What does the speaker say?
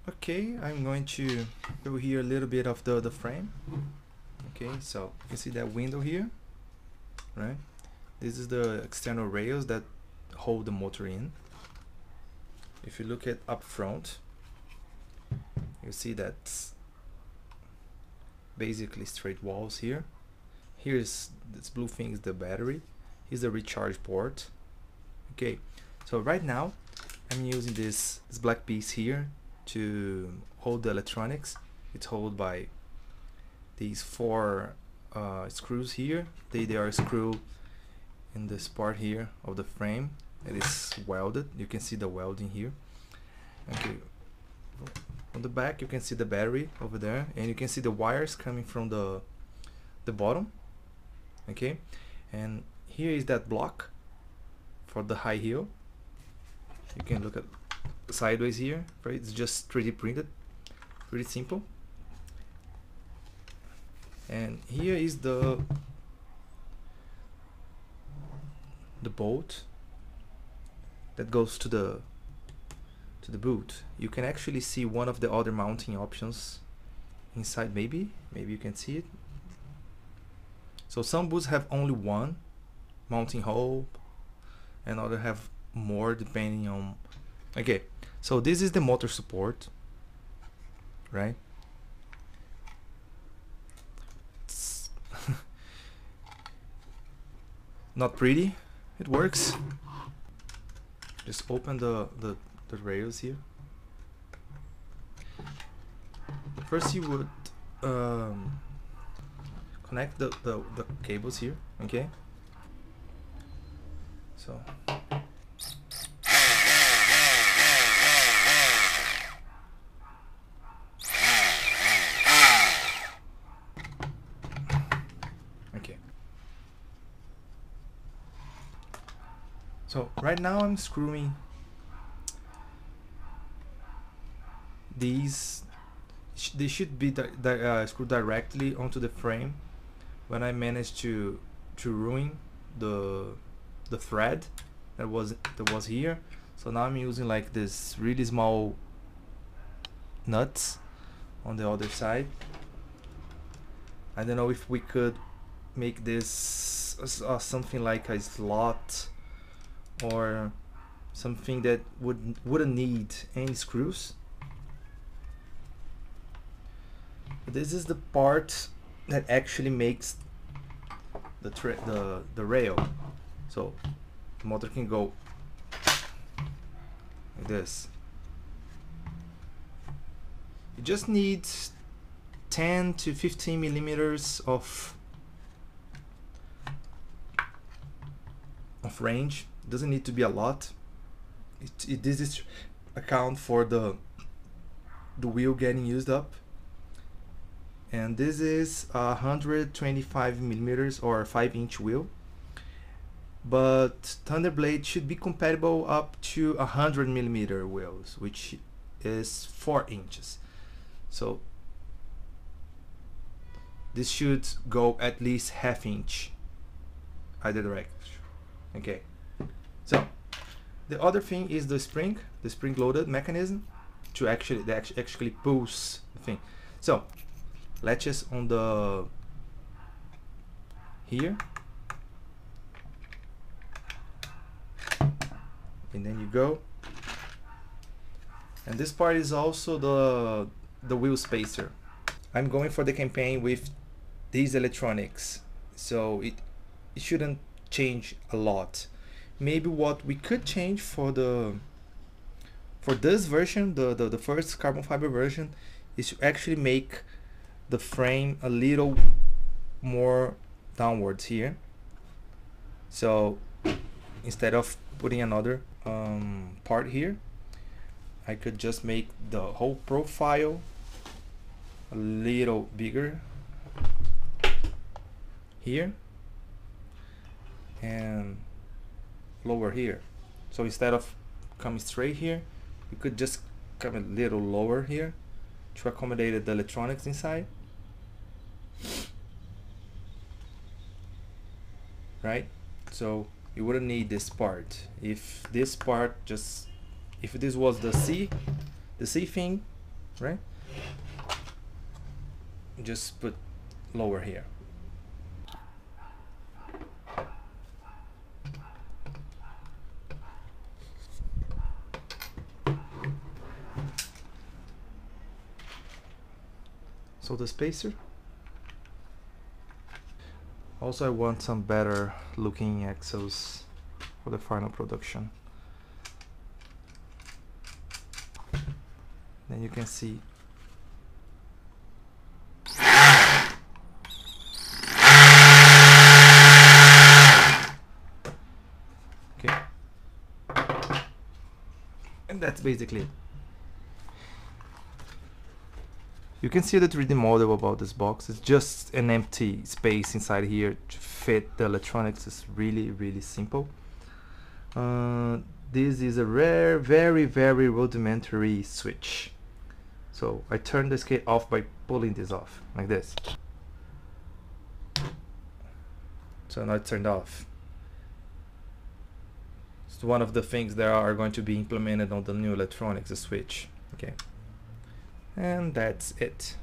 Okay, I'm going to show here a little bit of the frame. Okay, so you can see that window here, right? This is the external rails that hold the motor in. If you look at up front, you see that's basically straight walls here. Here's this blue thing is the battery. Here's the recharge port. Okay, so right now I'm using this black piece here to hold the electronics. It's held by these four screws here. They are screwed in this part here of the frame. It is welded. You can see the welding here. Okay, on the back you can see the battery over there, and you can see the wires coming from the bottom. Okay, and here is that block for the high heel. You can look at sideways here, right? It's just 3D printed, pretty simple. And here is the bolt that goes to the boot. You can actually see one of the other mounting options inside. Maybe you can see it. So some boots have only one mounting hole, and other have more depending on. Okay, so this is the motor support, right? It's not pretty. It works. Just open the rails here. First you would connect the cables here. Okay, so okay, so right now I'm screwing these. They should be screwed directly onto the frame. When I managed to ruin the thread that was here, so now I'm using like this really small nuts on the other side. I don't know if we could make this something like a slot or something that wouldn't need any screws. This is the part that actually makes the rail, so the motor can go like this. You just need 10 to 15 millimeters of range. It doesn't need to be a lot. This is account for the wheel getting used up. And this is 125 millimeters or 5-inch wheel, but Thunderblade should be compatible up to 100 millimeter wheels, which is 4 inches. So this should go at least ½ inch either direction. Okay, so the other thing is the spring loaded mechanism to actually pulls the thing. So latches on the here, and then you go, and this part is also the wheel spacer. I'm going for the campaign with these electronics, so it shouldn't change a lot. Maybe what we could change for this version, the first carbon fiber version, is to actually make the frame a little more downwards here. So instead of putting another part here, I could just make the whole profile a little bigger here and lower here. So instead of coming straight here, you could just come a little lower here to accommodate the electronics inside, right? So you wouldn't need this part. If this part if this was the C thing, right? Just put lower here. So the spacer. Also I want some better looking axles for the final production. Then you can see okay, and that's basically it. You can see the 3D model about this box. It's just an empty space inside here to fit the electronics. It's really simple. This is a rare, very rudimentary switch. So I turn the skate off by pulling this off, like this. So now it's turned off. It's one of the things that are going to be implemented on the new electronics, the switch. Okay. And that's it.